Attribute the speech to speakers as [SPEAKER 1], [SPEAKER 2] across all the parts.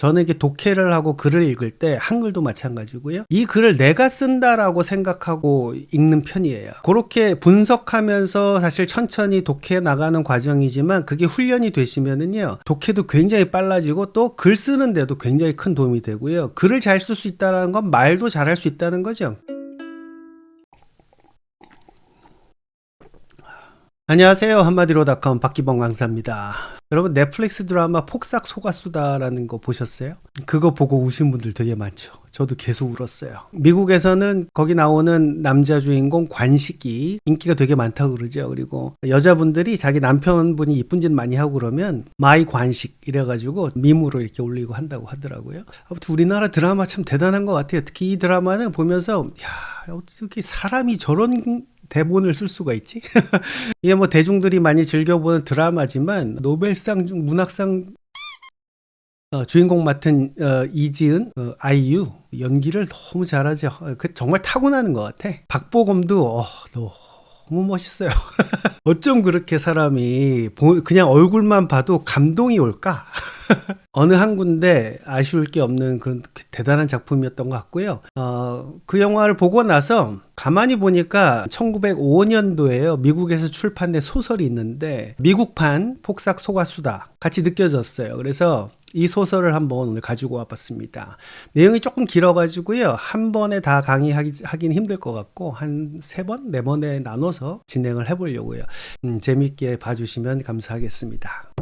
[SPEAKER 1] 저는 이게 독해를 하고 글을 읽을 때 한글도 마찬가지고요. 이 글을 내가 쓴다라고 생각하고 읽는 편이에요. 그렇게 분석하면서 사실 천천히 독해 나가는 과정이지만 그게 훈련이 되시면은요. 독해도 굉장히 빨라지고 또 글 쓰는데도 굉장히 큰 도움이 되고요. 글을 잘 쓸 수 있다는 건 말도 잘할 수 있다는 거죠. 안녕하세요. 한마디로닷컴 박기범 강사입니다. 여러분 넷플릭스 드라마 폭삭 속았수다라는 거 보셨어요? 그거 보고 우신 분들 되게 많죠. 저도 계속 울었어요. 미국에서는 거기 나오는 남자 주인공 관식이 인기가 되게 많다고 그러죠. 그리고 여자분들이 자기 남편분이 이쁜 짓 많이 하고 그러면 마이 관식 이래가지고 밈으로 이렇게 올리고 한다고 하더라고요. 아무튼 우리나라 드라마 참 대단한 것 같아요. 특히 이 드라마는 보면서 야, 어떻게 사람이 저런 대본을 쓸 수가 있지? 이게 뭐 대중들이 많이 즐겨보는 드라마지만 노벨상 문학상 주인공 맡은 이지은, 아이유 연기를 너무 잘하죠. 그 정말 타고나는 것 같아. 박보검도 너무 멋있어요. 어쩜 그렇게 사람이 그냥 얼굴만 봐도 감동이 올까? 어느 한 군데 아쉬울 게 없는 그런 대단한 작품이었던 것 같고요. 그 영화를 보고 나서 가만히 보니까 1905년도에요. 미국에서 출판된 소설이 있는데 미국판 폭삭 속았수다 같이 느껴졌어요. 그래서 이 소설을 한번 오늘 가지고 와봤습니다. 내용이 조금 길어가지고요. 한 번에 다 강의하기는 힘들 것 같고 한 3번, 4번에 나눠서 진행을 해보려고요. 재밌게 봐주시면 감사하겠습니다.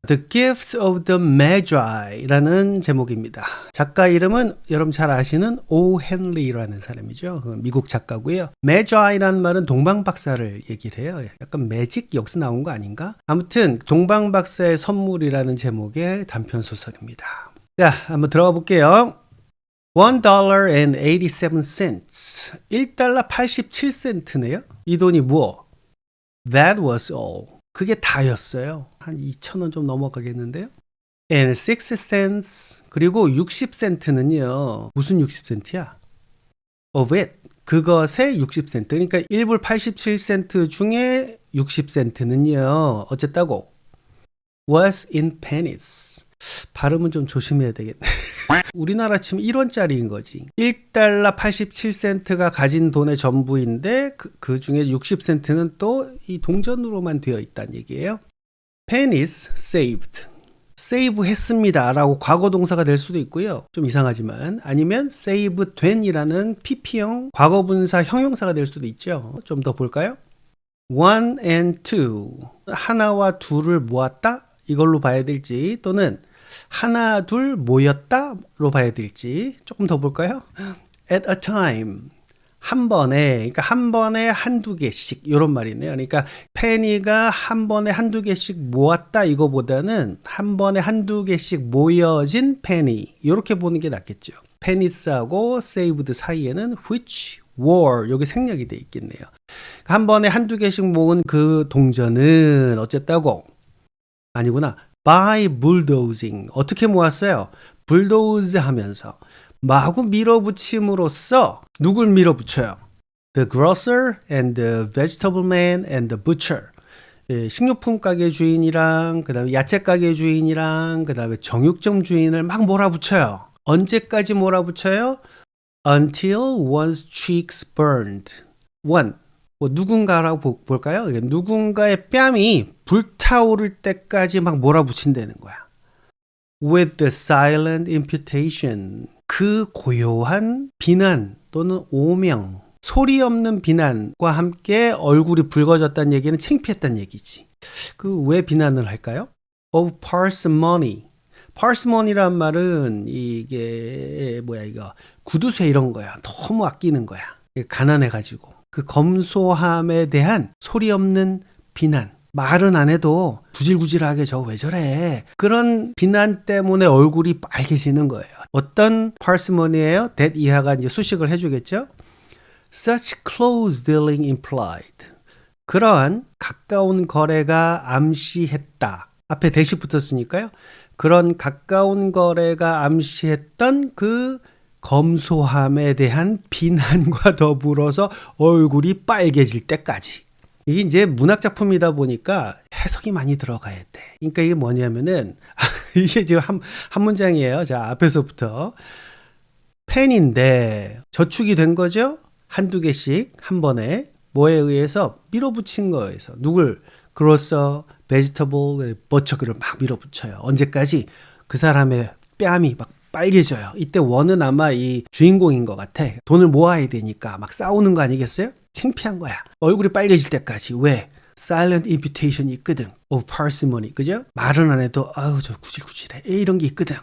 [SPEAKER 1] The Gifts of the Magi라는 제목입니다. 작가 이름은 여러분 잘 아시는 오 헨리라는 사람이죠. 미국 작가고요. Magi라는 말은 동방박사를 얘기를 해요. 약간 매직 역사 나온 거 아닌가? 아무튼 동방박사의 선물이라는 제목의 단편 소설입니다. 자, 한번 들어가 볼게요. $1.87 1달러 87센트네요. 이 돈이 무엇? That was all. 그게 다였어요. 한 2,000원 좀 넘어가겠는데요. And 6 cents 그리고 60센트는요. 무슨 60센트야? Of it. 그것의 60센트. 그러니까 1불 87센트 중에 60센트는요. 어쨌다고? Was in pennies. 발음은 좀 조심해야 되겠네. 우리나라 치면 1원짜리인 거지. 1달러 87센트가 가진 돈의 전부인데 그 중에 60센트는 또 이 동전으로만 되어 있다는 얘기예요. pennies saved. save 했습니다 라고 과거 동사가 될 수도 있고요. 좀 이상하지만 아니면 save 된이라는 pp형 과거분사 형용사가 될 수도 있죠. 좀 더 볼까요? one and two. 하나와 둘을 모았다? 이걸로 봐야 될지 또는 하나 둘 모였다로 봐야 될지 조금 더 볼까요? At a time. 한 번에, 그러니까 한 번에 한두 개씩 이런 말이네요. 그러니까 페니가 한 번에 한두 개씩 모았다 이거보다는 한 번에 한두 개씩 모여진 페니 이렇게 보는 게 낫겠죠. 페니스하고 saved 사이에는 which were 여기 생략이 돼 있겠네요. 한 번에 한두 개씩 모은 그 동전은 어쨌다고? 아니구나. by bulldozing. 어떻게 모았어요? 불도우즈 하면서 마구 밀어붙임으로써 누굴 밀어붙여요? The grocer and the vegetable man and the butcher. 식료품 가게 주인이랑 그 다음에 야채 가게 주인이랑 그 다음에 정육점 주인을 막 몰아붙여요. 언제까지 몰아붙여요? Until one's cheeks burned. one. 뭐 누군가라고 볼까요? 누군가의 뺨이 불타오를 때까지 막 몰아붙인다는 거야. With the silent imputation. 그 고요한 비난 또는 오명, 소리 없는 비난과 함께 얼굴이 붉어졌다는 얘기는 창피했다는 얘기지. 그 왜 비난을 할까요? Of parsimony. parsimony란 말은 이게 뭐야 이거 구두쇠 이런 거야. 너무 아끼는 거야. 가난해가지고. 그 검소함에 대한 소리 없는 비난. 말은 안 해도 구질구질하게 저 왜 저래. 그런 비난 때문에 얼굴이 빨개지는 거예요. 어떤 parsimony예요? that 이하가 이제 수식을 해주겠죠. Such close dealing implied. 그러한 가까운 거래가 암시했다. 앞에 대시 붙었으니까요. 그런 가까운 거래가 암시했던 그 검소함에 대한 비난과 더불어서 얼굴이 빨개질 때까지. 이게 이제 문학작품이다 보니까 해석이 많이 들어가야 돼. 그러니까 이게 뭐냐면은 이게 지금 한 문장이에요. 자, 앞에서부터. 펜인데 저축이 된 거죠? 한두 개씩 한 번에. 뭐에 의해서? 밀어붙인 거에서. 누굴? grocer, vegetable, butcher를 막 밀어붙여요. 언제까지? 그 사람의 뺨이 막 빨개져요. 이때 원은 아마 이 주인공인 것 같아. 돈을 모아야 되니까 막 싸우는 거 아니겠어요? 창피한 거야. 얼굴이 빨개질 때까지. 왜? silent invitation이 있거든. of parsimony. 그죠? 말은 안 해도 아우 저 구질구질해. 이런 게 있거든.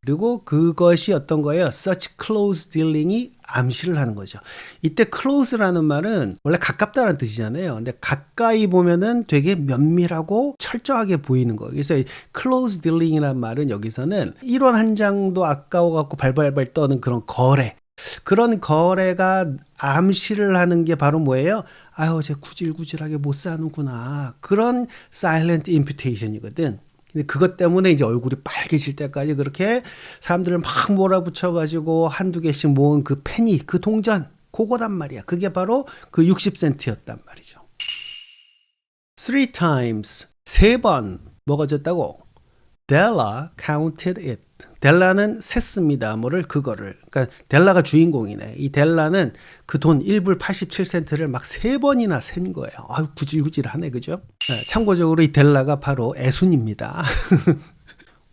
[SPEAKER 1] 그리고 그것이 어떤 거예요? such close dealing이 암시를 하는 거죠. 이때 close라는 말은 원래 가깝다는 뜻이잖아요. 근데 가까이 보면은 되게 면밀하고 철저하게 보이는 거예요. 그래서 close dealing이라는 말은 여기서는 1원 한 장도 아까워갖고 발발발 떠는 그런 거래. 그런 거래가 암시를 하는 게 바로 뭐예요? 아유, 쟤 구질구질하게 못 사는구나. 그런 silent invitation이거든. 근데 그것 때문에 이제 얼굴이 빨개질 때까지 그렇게 사람들을 막 몰아붙여가지고 한두 개씩 모은 그 penny, 그 동전, 그거단 말이야. 그게 바로 그 60센트였단 말이죠. Three times, 세 번 먹어졌다고. Della counted it. 델라는 셌습니다. 뭐를? 그거를. 그러니까 델라가 주인공이네. 이 델라는 그 돈 1불 87센트를 막 세 번이나 센 거예요. 아유, 구질구질하네. 그죠? 네, 참고적으로 이 델라가 바로 애순입니다.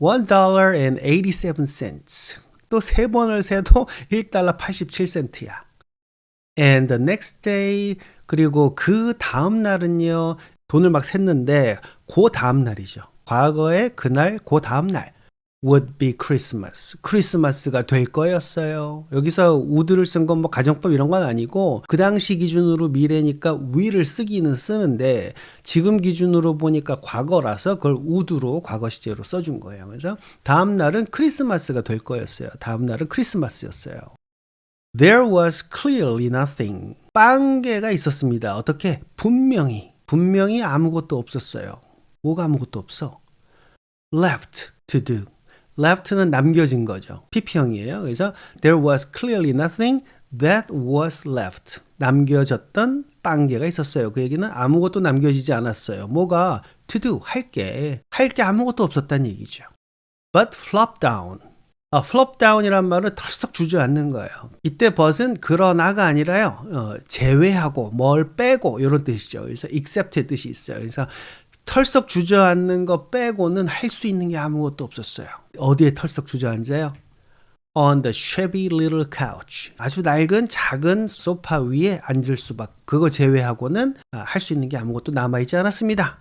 [SPEAKER 1] $1.87. 또 세 번을 세도 1달러 87센트야. And the next day, 그리고 그 다음 날은요, 돈을 막 샜는데, 그 다음 날이죠. 과거에 그날, 그 다음 날. would be Christmas. 크리스마스가 될 거였어요. 여기서 would를 쓴 건 뭐 가정법 이런 건 아니고 그 당시 기준으로 미래니까 will을 쓰기는 쓰는데 지금 기준으로 보니까 과거라서 그걸 would로 과거 시제로 써준 거예요. 그래서 다음 날은 크리스마스가 될 거였어요. 다음 날은 크리스마스였어요. There was clearly nothing. 빵개가 있었습니다. 어떻게? 분명히 아무것도 없었어요. 뭐가 아무것도 없어? Left to do. left는 남겨진 거죠. PP형이에요. 그래서 there was clearly nothing that was left. 남겨졌던 빵개가 있었어요. 그 얘기는 아무것도 남겨지지 않았어요. 뭐가? to do, 할 게 아무것도 없었다는 얘기죠. But flop down. flop down이란 말은 털썩 주저앉는 거예요. 이때 but은 그러나가 아니라요. 제외하고 뭘 빼고 이런 뜻이죠. 그래서 except의 뜻이 있어요. 그래서 털썩 주저앉는 거 빼고는 할 수 있는 게 아무것도 없었어요. 어디에 털썩 주저앉아요? On the shabby little couch. 아주 낡은 작은 소파 위에 앉을 수밖에. 그거 제외하고는 할 수 있는 게 아무것도 남아있지 않았습니다.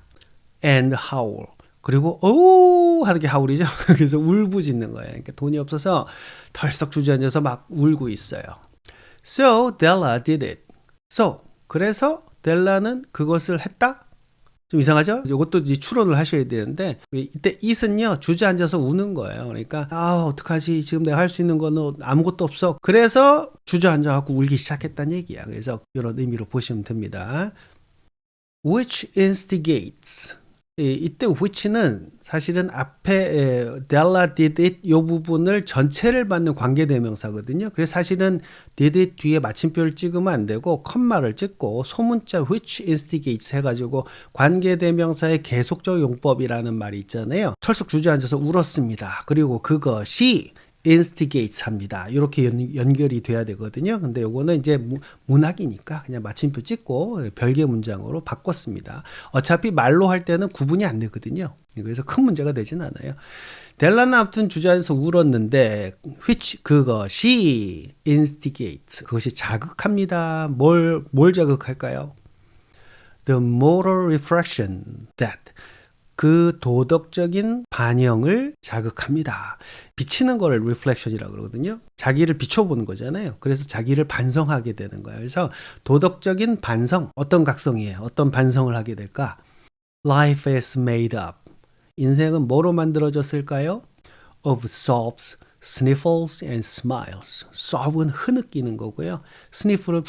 [SPEAKER 1] And howl. 그리고 오 하는 게 하울이죠. 그래서 울부짖는 거예요. 그러니까 돈이 없어서 털썩 주저앉아서 막 울고 있어요. So Della did it. 그래서 델라는 그것을 했다? 좀 이상하죠? 이것도 이제 추론을 하셔야 되는데 이때 it은요 주저앉아서 우는 거예요. 그러니까 어떡하지? 지금 내가 할 수 있는 거는 아무것도 없어. 그래서 주저앉아갖고 울기 시작했다는 얘기야. 그래서 이런 의미로 보시면 됩니다. Which instigates. 이때 which는 사실은 앞에 Della did it 이 부분을 전체를 받는 관계대명사거든요. 그래서 사실은 did it 뒤에 마침표를 찍으면 안 되고 컴마를 찍고 소문자 which instigates 해가지고 관계대명사의 계속적 용법이라는 말이 있잖아요. 털썩 주저앉아서 울었습니다. 그리고 그것이 instigates 합니다. 이렇게 연결이 돼야 되거든요. 근데 요거는 이제 문학이니까 그냥 마침표 찍고 별개 문장으로 바꿨습니다. 어차피 말로 할 때는 구분이 안 되거든요. 그래서 큰 문제가 되진 않아요. 델라는 아무튼 주저앉아서 울었는데 which 그것이 instigates 그것이 자극합니다. 뭘 자극할까요? The moral reflection that 그 도덕적인 반영을 자극합니다. 비치는 걸 reflection이라고 그러거든요. 자기를 비춰보는 거잖아요. 그래서 자기를 반성하게 되는 거예요. 그래서 도덕적인 반성, 어떤 각성이에요? 어떤 반성을 하게 될까? Life is made up. 인생은 뭐로 만들어졌을까요? Of sobs, sniffles and smiles. sob은 흐느끼는 거고요. sniff는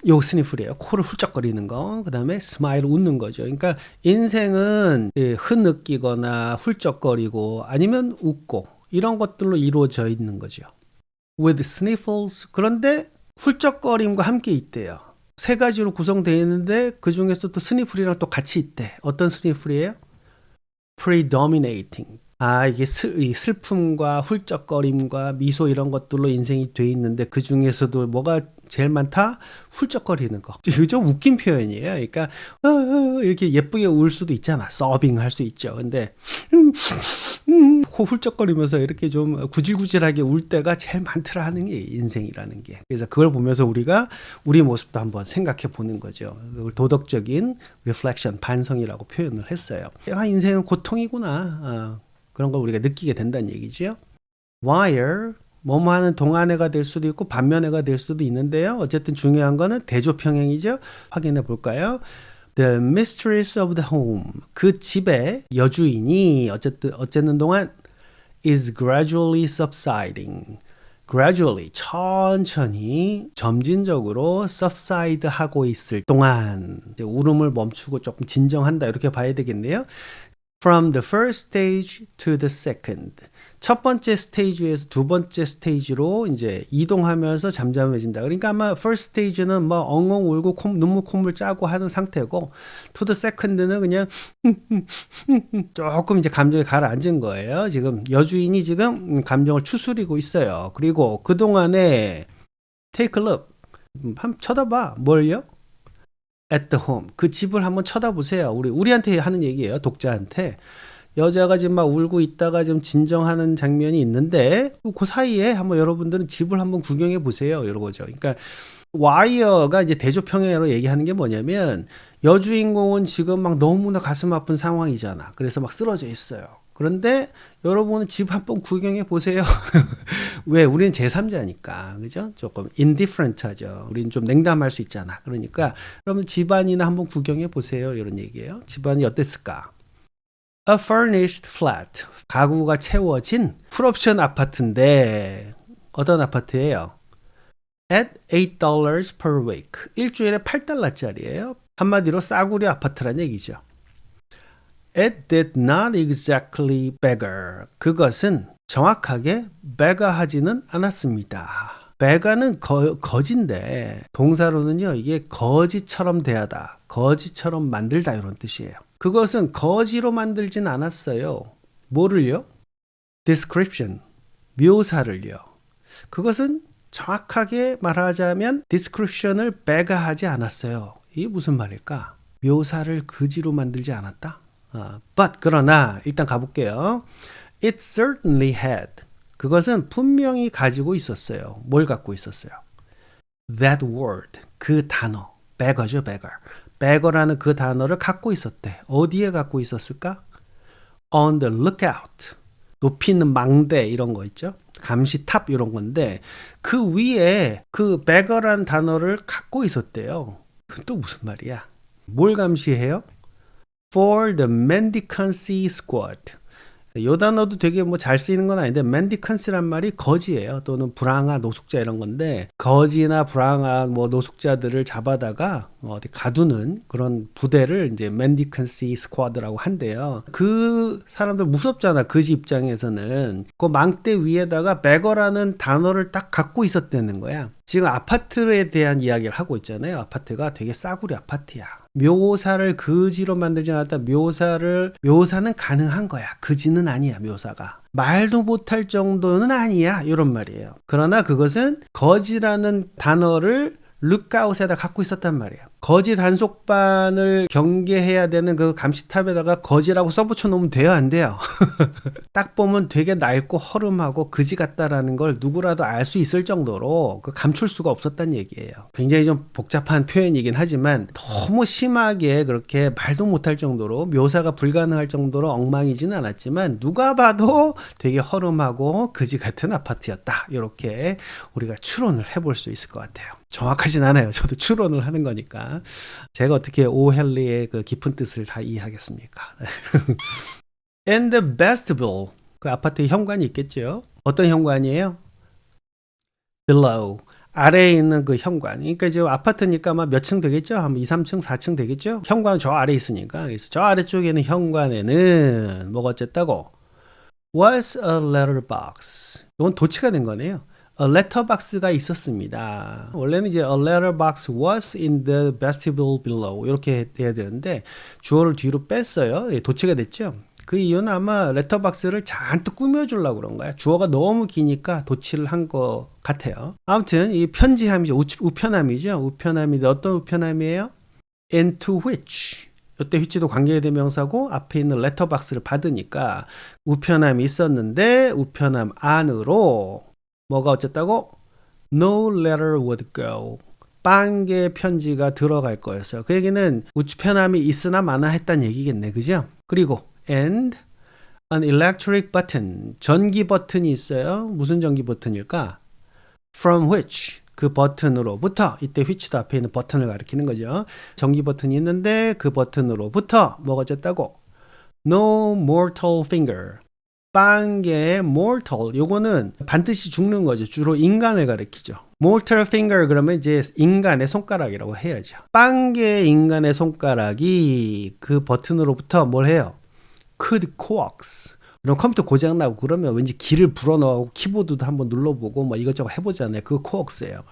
[SPEAKER 1] 요 스니플이에요. 코를 훌쩍거리는 거. 그 다음에 smile 웃는 거죠. 그러니까 인생은 흐느끼거나 훌쩍거리고 아니면 웃고 이런 것들로 이루어져 있는 거죠. With sniffles. 그런데 훌쩍거림과 함께 있대요. 세 가지로 구성되어 있는데 그 중에서 또 스니플이랑 또 같이 있대. 어떤 스니플이에요? Predominating. 이게 이 슬픔과 훌쩍거림과 미소 이런 것들로 인생이 돼 있는데 그 중에서도 뭐가 제일 많다? 훌쩍거리는 거. 이거 좀 웃긴 표현이에요. 그러니까 이렇게 예쁘게 울 수도 있잖아. 서빙 할 수 있죠. 근데 코 훌쩍거리면서 이렇게 좀 구질구질하게 울 때가 제일 많더라 하는 게 인생이라는 게. 그래서 그걸 보면서 우리가 우리 모습도 한번 생각해 보는 거죠. 그걸 도덕적인 리플렉션, 반성이라고 표현을 했어요. 인생은 고통이구나. 그런 걸 우리가 느끼게 된다는 얘기지요. wire 뭐뭐 하는 동안애가 될 수도 있고 반면애가 될 수도 있는데요. 어쨌든 중요한 거는 대조평행이죠. 확인해 볼까요? The mistress of the home. 그 집의 여주인이 어쨌든 동안 is gradually subsiding. gradually 천천히 점진적으로 subside 하고 있을 동안 이제 울음을 멈추고 조금 진정한다 이렇게 봐야 되겠네요. From the first stage to the second. 첫 번째 스테이지에서 두 번째 스테이지로 이제 이동하면서 잠잠해진다. 그러니까 아마 first stage는 뭐 엉엉 울고 눈물 콧물 짜고 하는 상태고 to the second는 그냥 조금 이제 감정이 가라앉은 거예요. 지금 여주인이 지금 감정을 추스리고 있어요. 그리고 그동안에 take a look. 한번 쳐다봐. 뭘요? at the home. 그 집을 한번 쳐다보세요. 우리한테 하는 얘기예요. 독자한테. 여자가 지금 막 울고 있다가 좀 진정하는 장면이 있는데 그 사이에 한번 여러분들은 집을 한번 구경해 보세요. 이런 거죠. 그러니까 와이어가 이제 대조평행으로 얘기하는 게 뭐냐면 여주인공은 지금 막 너무나 가슴 아픈 상황이잖아. 그래서 막 쓰러져 있어요. 그런데 여러분은 집 한번 구경해 보세요. 왜? 우리는 제3자니까. 그죠? 조금 indifferent하죠. 우리는 좀 냉담할 수 있잖아. 그러니까 여러분 집안이나 한번 구경해 보세요. 이런 얘기예요. 집안이 어땠을까? A furnished flat. 가구가 채워진 풀옵션 아파트인데 어떤 아파트예요? At $8 per week. 일주일에 $8짜리예요. 한마디로 싸구려 아파트란 얘기죠. It did not exactly beggar. 그것은 정확하게 beggar하지는 않았습니다. beggar는 거지인데 동사로는요 이게 거지처럼 대하다, 거지처럼 만들다 이런 뜻이에요. 그것은 거지로 만들진 않았어요. 뭐를요? description, 묘사를요. 그것은 정확하게 말하자면 description을 beggar하지 않았어요. 이게 무슨 말일까? 묘사를 거지로 만들지 않았다? But 그러나 일단 가볼게요. It certainly had. 그것은 분명히 가지고 있었어요. 뭘 갖고 있었어요? That word. 그 단어. beggar죠, beggar. beggar라는 그 단어를 갖고 있었대. 어디에 갖고 있었을까? On the lookout. 높이는 망대 이런 거 있죠. 감시탑 이런 건데 그 위에 그 beggar라는 단어를 갖고 있었대요. 그건 또 무슨 말이야? 뭘 감시해요? For the mendicancy squad. 이 단어도 되게 뭐 잘 쓰이는 건 아닌데 mendicancy란 말이 거지예요. 또는 불황아, 노숙자 이런 건데 거지나 불황아, 뭐 노숙자들을 잡아다가 어디 가두는 그런 부대를 이제 mendicancy squad라고 한대요. 그 사람들 무섭잖아. 거지 입장에서는. 그 망대 위에다가 beggar라는 단어를 딱 갖고 있었다는 거야. 지금 아파트에 대한 이야기를 하고 있잖아요. 아파트가 되게 싸구려 아파트야. 묘사를 거지로 만들지 않았다. 묘사는 가능한 거야. 거지는 아니야, 묘사가. 말도 못할 정도는 아니야. 이런 말이에요. 그러나 그것은 거지라는 단어를 룩아웃에다 갖고 있었단 말이에요. 거지 단속반을 경계해야 되는 그 감시탑에다가 거지라고 써붙여 놓으면 돼요, 안 돼요? 딱 보면 되게 낡고 허름하고 거지 같다라는 걸 누구라도 알 수 있을 정도로 감출 수가 없었단 얘기예요. 굉장히 좀 복잡한 표현이긴 하지만 너무 심하게 그렇게 말도 못할 정도로 묘사가 불가능할 정도로 엉망이지는 않았지만 누가 봐도 되게 허름하고 거지 같은 아파트였다. 이렇게 우리가 추론을 해볼 수 있을 것 같아요. 정확하진 않아요. 저도 추론을 하는 거니까. 제가 어떻게 오헨리의 그 깊은 뜻을 다 이해하겠습니까? And the vestibule. 그 아파트에 현관이 있겠죠. 어떤 현관이에요? Below. 아래에 있는 그 현관. 그러니까 이제 아파트니까 아마 몇 층 되겠죠? 한 2, 3층, 4층 되겠죠? 현관은 저 아래에 있으니까. 그래서 저 아래쪽에 있는 현관에는 뭐가 어쨌다고? Was a letterbox. 이건 도치가 된 거네요. A letterbox가 있었습니다. 원래는 이제 a letterbox was in the vestibule below 이렇게 돼야 되는데 주어를 뒤로 뺐어요. 도치가 됐죠. 그 이유는 아마 레터박스를 잔뜩 꾸며주려고 그런 거야. 주어가 너무 기니까 도치를 한 것 같아요. 아무튼 이 편지함이죠. 우편함이죠. 우편함인데 어떤 우편함이에요? into which. 이때 which도 관계대명사고 앞에 있는 레터박스를 받으니까 우편함이 있었는데 우편함 안으로 뭐가 어쨌다고? No letter would go. 빵개 편지가 들어갈 거였어요. 그 얘기는 우편함이 있으나 마나 했단 얘기겠네. 그죠? 그리고 and an electric button. 전기 버튼이 있어요. 무슨 전기 버튼일까? From which. 그 버튼으로부터. 이때 which도 앞에 있는 버튼을 가리키는 거죠. 전기 버튼이 있는데 그 버튼으로부터 뭐가 어쨌다고? No mortal finger. 빵개의 mortal. 요거는 반드시 죽는 거죠. 주로 인간을 가리키죠. mortal finger 그러면 이제 인간의 손가락이라고 해야죠. 빵개 인간의 손가락이 그 버튼으로부터 뭘 해요? could coax. 그럼 컴퓨터 고장나고 그러면 왠지 기를 불어넣고 키보드도 한번 눌러보고 뭐 이것저것 해보잖아요. 그거 coax예요.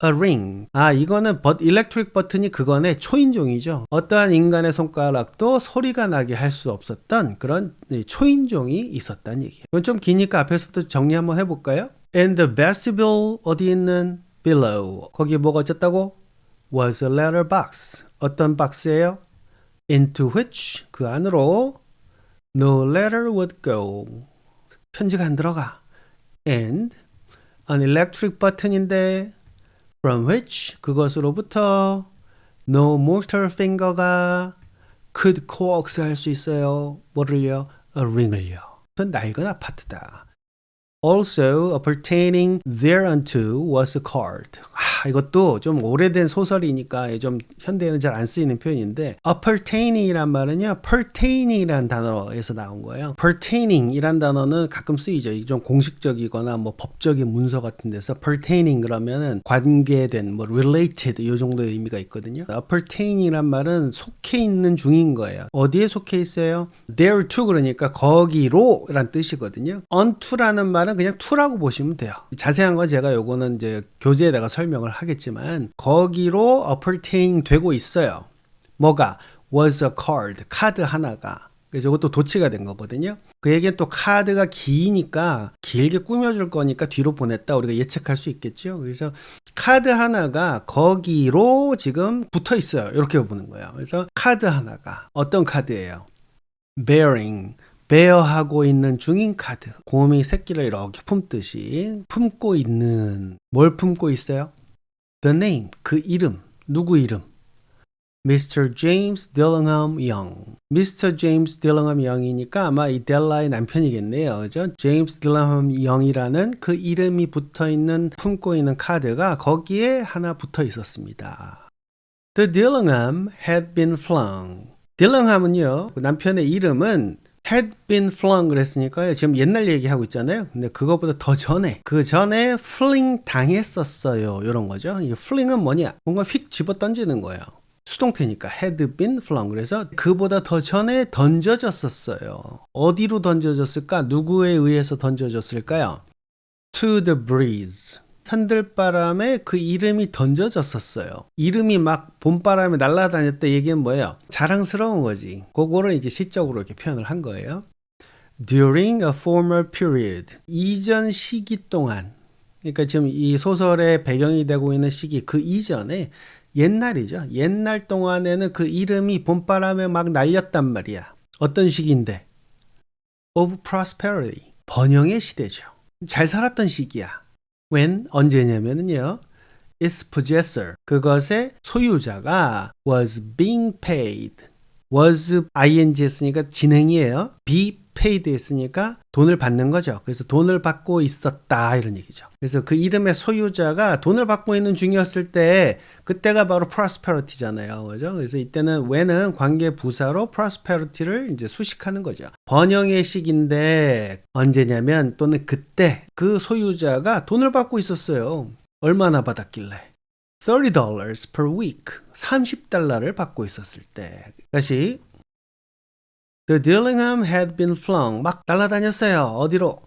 [SPEAKER 1] a ring. 이거는 일렉트릭 버튼이 그거네. 초인종이죠. 어떠한 인간의 손가락도 소리가 나게 할 수 없었던 그런 초인종이 있었다는 얘기예요. 이건 좀 기니까 앞에서부터 정리 한번 해볼까요? And the vestibule 어디 있는 below. 거기 뭐가 어쨌다고? Was a letter box. 어떤 박스예요? Into which 그 안으로 no letter would go. 편지가 안 들어가. And an electric button인데 from which 그것으로부터 no mortal finger가 could coax 할 수 있어요. 뭐를요? a ring을요. 낡은 아파트다. Also appertaining thereunto was a card. 이것도 좀 오래된 소설이니까 좀 현대에는 잘 안 쓰이는 표현인데 appertaining이란 말은요 pertaining이란 단어에서 나온 거예요. pertaining이란 단어는 가끔 쓰이죠. 좀 공식적이거나 뭐 법적인 문서 같은 데서 pertaining 그러면은 관계된 뭐 related 이 정도의 의미가 있거든요. appertaining이란 말은 속해 있는 중인 거예요. 어디에 속해 있어요? there to 그러니까 거기로 란 뜻이거든요. onto라는 말은 그냥 to라고 보시면 돼요. 자세한 건 제가 요거는 이제 교재에다가 설명을 하겠지만 거기로 appertain 되고 있어요. 뭐가? was a card. 카드 하나가. 그래서 이것도 도치가 된 거거든요. 그 얘기는 또 카드가 기니까 길게 꾸며줄 거니까 뒤로 보냈다. 우리가 예측할 수 있겠죠. 그래서 카드 하나가 거기로 지금 붙어 있어요. 이렇게 보는 거예요. 그래서 카드 하나가 어떤 카드예요? bearing. 베어하고 있는 중인 카드. 곰이 새끼를 이렇게 품듯이 품고 있는. 뭘 품고 있어요? The name. 그 이름. 누구 이름? Mr. James Dillingham Young. Mr. James Dillingham Young이니까 아마 이 델라의 남편이겠네요. 그죠? James Dillingham Young이라는 그 이름이 붙어 있는 품고 있는 카드가 거기에 하나 붙어 있었습니다. The Dillingham had been flung. 딜링함은요. 남편의 이름은 had been flung 그랬으니까요. 지금 옛날 얘기하고 있잖아요. 근데 그거보다 더 전에 그 전에 fling 당했었어요. 이런 거죠. 이 fling은 뭐냐? 뭔가 휙 집어 던지는 거예요. 수동태니까 had been flung. 그래서 그보다 더 전에 던져졌었어요. 어디로 던져졌을까? 누구에 의해서 던져졌을까요? To the breeze. 산들바람에 그 이름이 던져졌었어요. 이름이 막 봄바람에 날아다녔다 얘기는 뭐예요? 자랑스러운 거지. 그거를 이제 시적으로 이렇게 표현을 한 거예요. During a former period. 이전 시기 동안. 그러니까 지금 이 소설의 배경이 되고 있는 시기 그 이전에 옛날이죠. 옛날 동안에는 그 이름이 봄바람에 막 날렸단 말이야. 어떤 시기인데? Of prosperity. 번영의 시대죠. 잘 살았던 시기야. when 언제냐면요. its possessor 그것의 소유자가 was being paid. was ing 했으니까 진행이에요. be paid 했으니까 돈을 받는 거죠. 그래서 돈을 받고 있었다 이런 얘기죠. 그래서 그 이름의 소유자가 돈을 받고 있는 중이었을 때 그때가 바로 prosperity잖아요. 그죠? 그래서 이때는 when은 관계 부사로 prosperity를 이제 수식하는 거죠. 번영의 시기인데 언제냐면 또는 그때 그 소유자가 돈을 받고 있었어요. 얼마나 받았길래? $30 per week. 30달러를 받고 있었을 때. 다시 The Dillingham had been flung. 막 날아다녔어요. 어디로?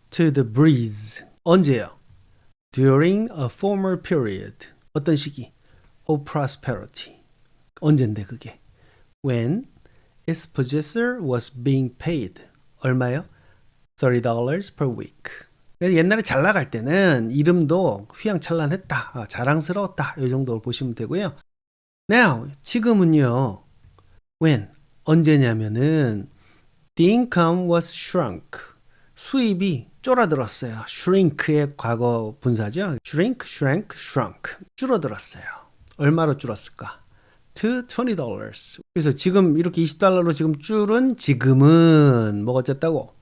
[SPEAKER 1] To the breeze. 언제요? During a former period. 어떤 시기? Of prosperity. 언젠데 그게? When its possessor was being paid. 얼마요? $30 per week. 옛날에 잘 나갈 때는 이름도 휘황찬란했다, 자랑스러웠다, 이 정도로 보시면 되고요. Now, 지금은요. When, 언제냐면은 the income was shrunk. 수입이 쫄아들었어요. shrink의 과거 분사죠. shrink, shrank, shrunk. 줄어들었어요. 얼마로 줄었을까? to $20. 그래서 지금 이렇게 $20로 지금 줄은 지금은 뭐가 어쨌다고?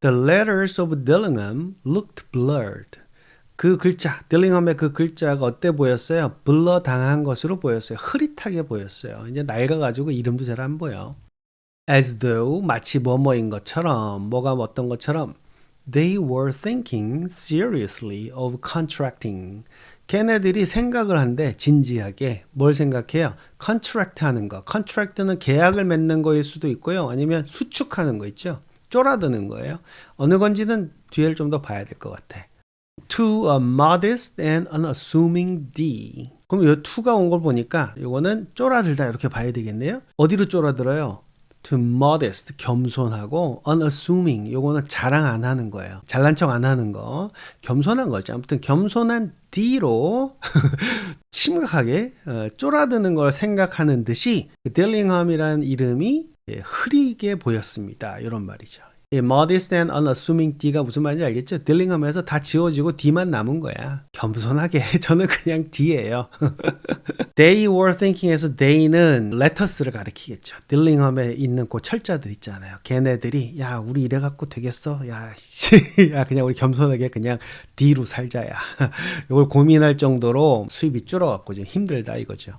[SPEAKER 1] The letters of Dillingham looked blurred. 그 글자, 딜링엄의 그 글자가 어때 보였어요? 블러 당한 것으로 보였어요. 흐릿하게 보였어요. 이제 낡아가지고 이름도 잘 안 보여. As though, 마치 뭐뭐인 것처럼, 뭐가 어떤 것처럼, they were thinking seriously of contracting. 걔네들이 생각을 한대, 진지하게. 뭘 생각해요? contract 하는 거. contract는 계약을 맺는 거일 수도 있고요. 아니면 수축하는 거 있죠? 쫄아드는 거예요. 어느 건지는 뒤에를 좀 더 봐야 될 것 같아. To a modest and unassuming D. 그럼 이 to가 온 걸 보니까 이거는 쫄아들다 이렇게 봐야 되겠네요. 어디로 쫄아들어요? To modest, 겸손하고 unassuming, 요거는 자랑 안 하는 거예요. 잘난 척 안 하는 거. 겸손한 거죠. 아무튼 겸손한 D로 심각하게 쫄아드는 걸 생각하는 듯이 딜링엄이라는 이름이 흐리게 보였습니다. 이런 말이죠. modest and unassuming D가 무슨 말인지 알겠죠? 딜링엄에서 다 지워지고 D만 남은 거야. 겸손하게 저는 그냥 D예요. They were thinking에서 they는 lettuce를 가리키겠죠. 딜링엄에 있는 그 철자들 있잖아요. 걔네들이 야 우리 이래갖고 되겠어? 야 그냥 우리 겸손하게 그냥 D로 살자야. 이걸 고민할 정도로 수입이 줄어갖고 좀 힘들다 이거죠.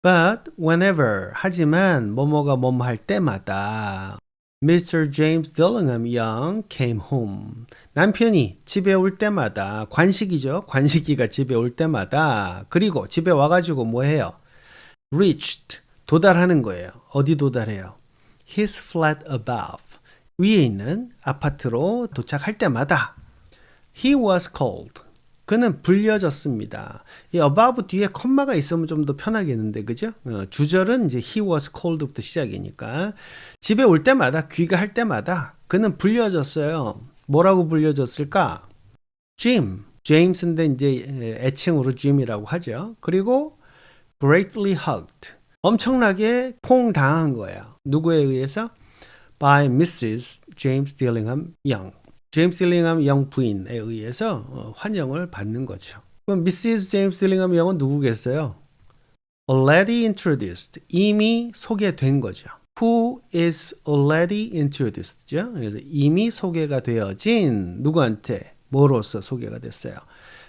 [SPEAKER 1] But whenever, 하지만 뭐뭐가 뭐뭐 할 때마다 Mr. James Dillingham Young came home. 남편이 집에 올 때마다, 관식이죠. 관식이가 집에 올 때마다, 그리고 집에 와가지고 뭐 해요? Reached, 도달하는 거예요. 어디 도달해요? His flat above. 위에 있는 아파트로 도착할 때마다 He was called. 그는 불려졌습니다. 이 above 뒤에 콤마가 있으면 좀 더 편하겠는데, 그죠? 주절은 이제 he was called부터 시작이니까. 집에 올 때마다, 귀가할 때마다 그는 불려졌어요. 뭐라고 불려졌을까? Jim. James인데 이제 애칭으로 Jim이라고 하죠. 그리고 greatly hugged. 엄청나게 포옹당한 거예요. 누구에 의해서? By Mrs. James Dillingham Young. 제임스 딜링엄 영 부인에 의해서 환영을 받는 거죠. 그럼 Mrs. 제임스 딜링엄 영은 누구겠어요? Already introduced. 이미 소개된 거죠. Who is already introduced죠? 그래서 이미 소개가 되어진 누구한테 뭐로서 소개가 됐어요?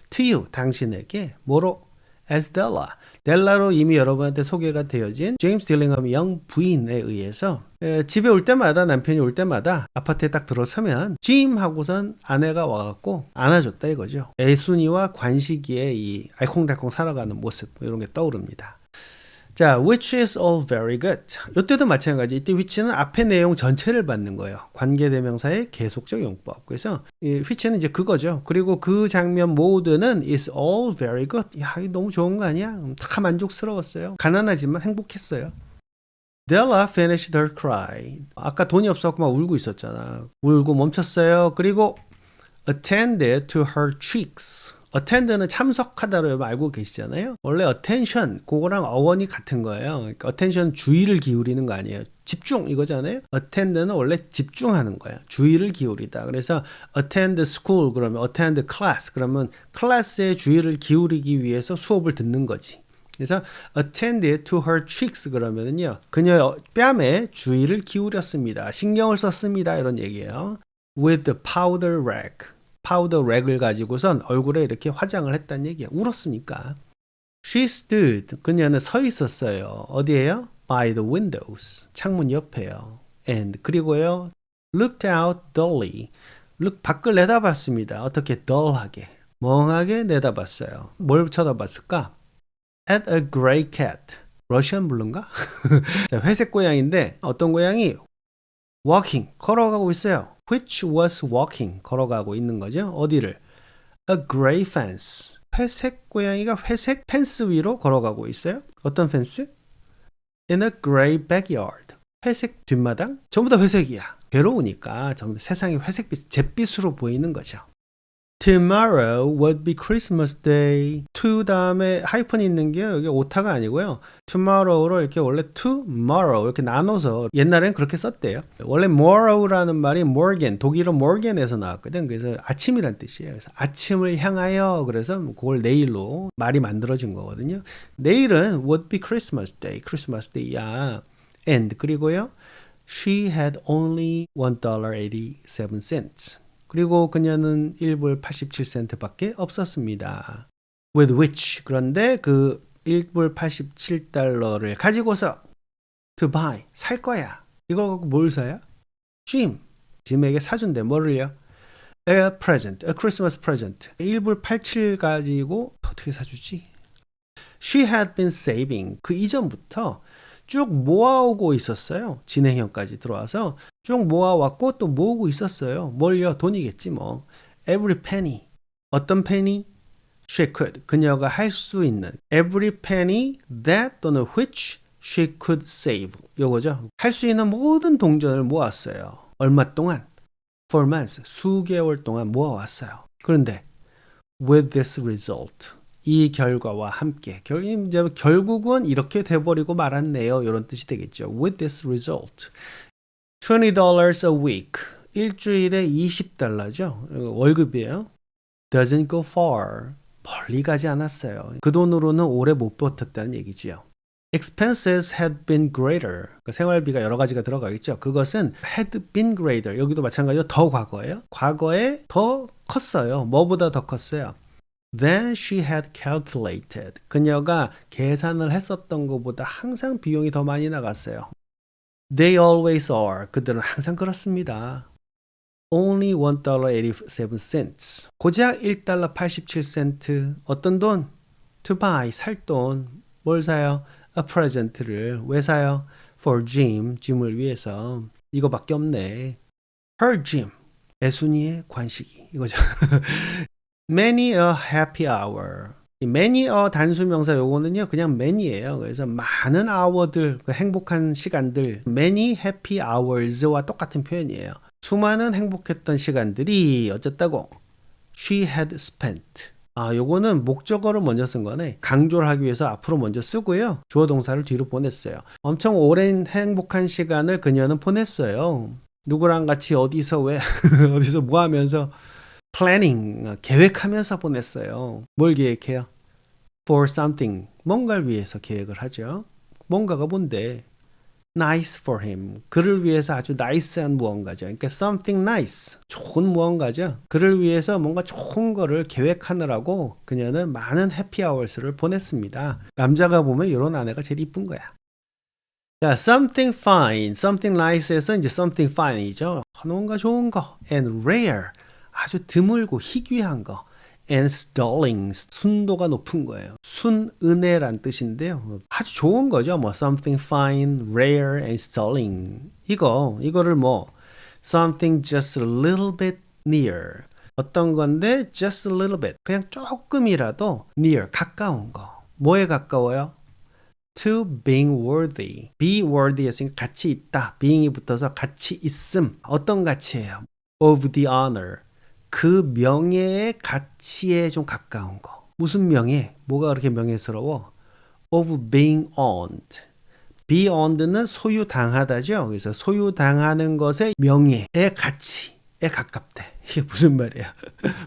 [SPEAKER 1] To you, 당신에게 뭐로? As Della. 델라로 이미 여러분한테 소개가 되어진 제임스 딜링엄 영 부인에 의해서 집에 올 때마다 남편이 올 때마다 아파트에 딱 들어서면 짐 하고선 아내가 와갖고 안아줬다 이거죠. 애순이와 관식이의 이 알콩달콩 살아가는 모습 이런 게 떠오릅니다. 자, which is all very good. 이때도 마찬가지. 이때 which는 앞의 내용 전체를 받는 거예요. 관계대명사의 계속적 용법. 그래서 이 which는 이제 그거죠. 그리고 그 장면 모두는 is all very good. 야, 이거 너무 좋은 거 아니야? 다 만족스러웠어요. 가난하지만 행복했어요. Della finished her cry. 아까 돈이 없어서 막 울고 있었잖아. 울고 멈췄어요. 그리고 attended to her cheeks. attend는 참석하다로 여러분 알고 계시잖아요. 원래 attention 그거랑 어원이 같은 거예요. 그러니까 attention 주의를 기울이는 거 아니에요. 집중 이거잖아요. attend는 원래 집중하는 거예요. 주의를 기울이다. 그래서 attend school 그러면 attend class 그러면 클래스에 주의를 기울이기 위해서 수업을 듣는 거지. 그래서 attended to her cheeks 그러면은요. 그녀의 뺨에 주의를 기울였습니다. 신경을 썼습니다. 이런 얘기예요. With the powder rag. 파우더 렉을 가지고선 얼굴에 이렇게 화장을 했다는 얘기야. 울었으니까. She stood. 그녀는 서 있었어요. 어디에요? By the windows. 창문 옆에요. And 그리고요. Looked out dully. 밖을 내다봤습니다. 어떻게 dull하게. 멍하게 내다봤어요. 뭘 쳐다봤을까? At a gray cat. 러시안 블루인가? 자, 회색 고양이인데 어떤 고양이? Walking. 걸어가고 있어요. Which was walking. 걸어가고 있는 거죠. 어디를? A gray fence. 회색 고양이가 회색 펜스 위로 걸어가고 있어요. 어떤 펜스? In a gray backyard. 회색 뒷마당? 전부 다 회색이야. 괴로우니까 전부 다 세상이 회색빛, 잿빛으로 보이는 거죠. Tomorrow would be Christmas Day. to 다음에 하이픈이 있는 게 여기 오타가 아니고요. tomorrow로 이렇게 원래 tomorrow 이렇게 나눠서 옛날엔 그렇게 썼대요. 원래 morrow라는 말이 morgen, 독일어 morgen에서 나왔거든. 그래서 아침이란 뜻이에요. 그래서 아침을 향하여 그래서 그걸 내일로 말이 만들어진 거거든요. 내일은 would be Christmas Day, Christmas Day야. And 그리고요. She had only $1.87. 그리고 그녀는 1불 87센트밖에 없었습니다. With which 그런데 그 1불 87달러를 가지고서 to buy 살 거야. 이거 갖고 뭘 사야? 짐에게 사준대. 뭐를요? A present, a Christmas present. 1불 87 가지고 어떻게 사주지? She had been saving. 그 이전부터 쭉 모아오고 있었어요. 진행형까지 들어와서 쭉 모아왔고 또 모으고 있었어요. 뭘요? 돈이겠지 뭐. Every penny. 어떤 penny? She could. 그녀가 할 수 있는. Every penny that 또는 which she could save. 요거죠. 할 수 있는 모든 동전을 모았어요. 얼마 동안? For months. 수개월 동안 모아왔어요. 그런데 with this result. 이 결과와 함께 결국은 이렇게 돼버리고 말았네요. 이런 뜻이 되겠죠. With this result, $20 a week, 일주일에 $20죠. 월급이에요. Doesn't go far, 멀리 가지 않았어요. 그 돈으로는 오래 못 버텼다는 얘기지요. Expenses had been greater. 생활비가 여러 가지가 들어가겠죠. 그것은 had been greater. 여기도 마찬가지로 더 과거예요. 과거에 더 컸어요. 뭐보다 더 컸어요. Then she had calculated. 그녀가 계산을 했었던 것보다 항상 비용이 더 많이 나갔어요. They always are. 그들은 항상 그렇습니다. Only $1.87. 고작 1달러 87센트. 어떤 돈? To buy. 살 돈. 뭘 사요? A present를. 왜 사요? For Jim. 짐을 위해서. 이거밖에 없네. Her Jim. 애순이의 관식이. 이거죠. Many a happy hour. many a 단수명사 요거는요 그냥 many예요. 그래서 많은 hour들, 행복한 시간들, many happy hours와 똑같은 표현이에요. 수많은 행복했던 시간들이 어쨌다고? She had spent. 요거는 목적어를 먼저 쓴 거네. 강조를 하기 위해서 앞으로 먼저 쓰고요. 주어 동사를 뒤로 보냈어요. 엄청 오랜 행복한 시간을 그녀는 보냈어요. 누구랑 같이 어디서 왜 어디서 뭐 하면서 planning, 계획하면서 보냈어요. 뭘 계획해요? For something, 뭔가를 위해서 계획을 하죠. 뭔가가 뭔데? Nice for him, 그를 위해서 아주 nice한 무언가죠. 그러니까 something nice, 좋은 무언가죠. 그를 위해서 뭔가 좋은 거를 계획하느라고 그녀는 많은 happy hours를 보냈습니다. 남자가 보면 이런 아내가 제일 이쁜 거야. 자, something fine, something nice에서 이제 something fine이죠. 뭔가 좋은 거. And rare, 아주 드물고 희귀한 거. And sterling, 순도가 높은 거예요. 순은혜란 뜻인데요. 아주 좋은 거죠. 뭐 something fine, rare, and sterling. 이거를 뭐 something just a little bit near. 어떤 건데 just a little bit. 그냥 조금이라도 near, 가까운 거. 뭐에 가까워요? To being worthy. be worthy 했으니까 가치 있다. being이 붙어서 가치 있음. 어떤 가치예요? Of the honor. 그 명예의 가치에 좀 가까운 거. 무슨 명예? 뭐가 그렇게 명예스러워? Of being owned. be owned는 소유당하다죠. 그래서 소유당하는 것의 명예의 가치에 가깝대. 이게 무슨 말이야?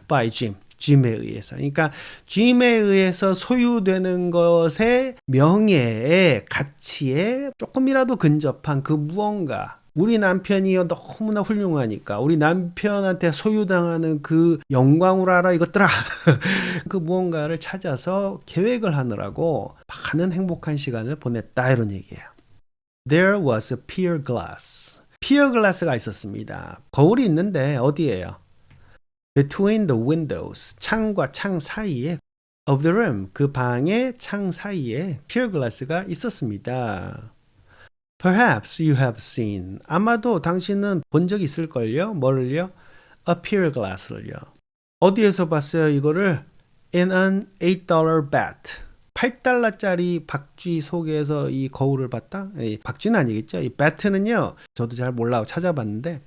[SPEAKER 1] By Jim. 짐에 의해서. 그러니까 짐에 의해서 소유되는 것의 명예의 가치에 조금이라도 근접한 그 무언가. 우리 남편이 너무나 훌륭하니까 우리 남편한테 소유당하는 그 영광을 알아 이것들아. 그 무언가를 찾아서 계획을 하느라고 많은 행복한 시간을 보냈다 이런 얘기예요. There was a pier glass. 피어 글라스가 있었습니다. 거울이 있는데 어디예요? Between the windows. 창과 창 사이에 of the room. 그 방의 창 사이에 pier glass가 있었습니다. Perhaps you have seen. 아마도 당신은 본 적 있을걸요? 뭐를요? A pier glass를요. 어디에서 봤어요? 이거를? In an $8 bath. $8짜리 박쥐 속에서 이 거울을 봤다? 박쥐는 아니겠죠. 이 배트는요, 저도 잘 몰라 찾아봤는데,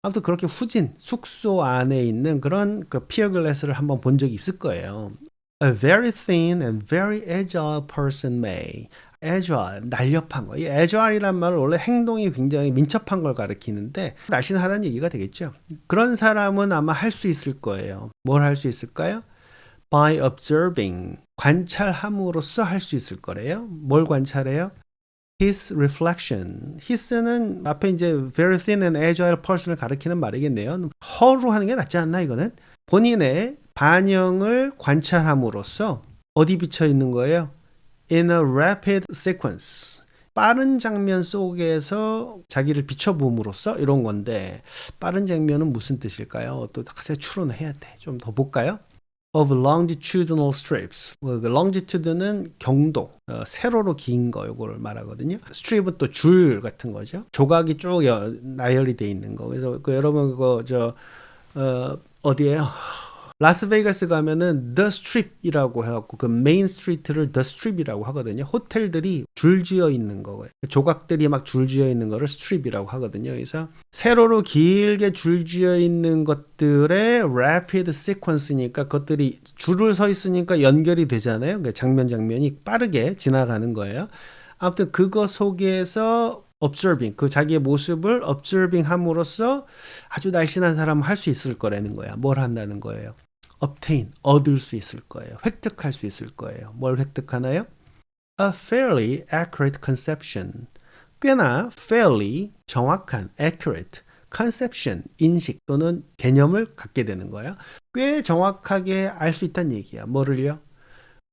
[SPEAKER 1] 아무튼 그렇게 후진 숙소 안에 있는 그런 그 피어 글래스를 한번 본 적이 있을 거예요. A very thin and very agile person may. agile, 날렵한 거. 이 agile이란 말은 원래 행동이 굉장히 민첩한 걸 가리키는데 날씬하다는 얘기가 되겠죠. 그런 사람은 아마 할 수 있을 거예요. 뭘 할 수 있을까요? By observing, 관찰함으로써 할 수 있을 거래요. 뭘 관찰해요? His reflection. His는 앞에 이제 very thin and agile person을 가리키는 말이겠네요. her로 하는 게 낫지 않나 이거는? 본인의 반영을 관찰함으로써 어디 비쳐 있는 거예요? In a rapid sequence. 빠른 장면 속에서 자기를 비춰봄으로써 이런 건데 빠른 장면은 무슨 뜻일까요? 또 다시 추론을 해야 돼. 좀 더 볼까요? Of longitudinal strips. longitude는 경도, 세로로 긴 거 요거를 말하거든요. strip은 또 줄 같은 거죠. 조각이 쭉 나열이 돼 있는 거. 그래서 여러분 그거 어디에요? 라스베이거스 가면은 The Strip이라고 해갖고 그 메인 스트리트를 The Strip이라고 하거든요. 호텔들이 줄지어 있는 거예요. 조각들이 막 줄지어 있는 거를 Strip이라고 하거든요. 그래서 세로로 길게 줄지어 있는 것들의 rapid sequence니까 그것들이 줄을 서 있으니까 연결이 되잖아요. 그러니까 장면이 빠르게 지나가는 거예요. 아무튼 그거 속에서 observing, 그 자기의 모습을 observing 함으로써 아주 날씬한 사람은 할 수 있을 거라는 거야. 뭘 한다는 거예요? obtain, 얻을 수 있을 거예요. 획득할 수 있을 거예요. 뭘 획득하나요? A fairly accurate conception. 꽤나 fairly, 정확한, accurate, conception, 인식 또는 개념을 갖게 되는 거예요. 꽤 정확하게 알 수 있다는 얘기야. 뭐를요?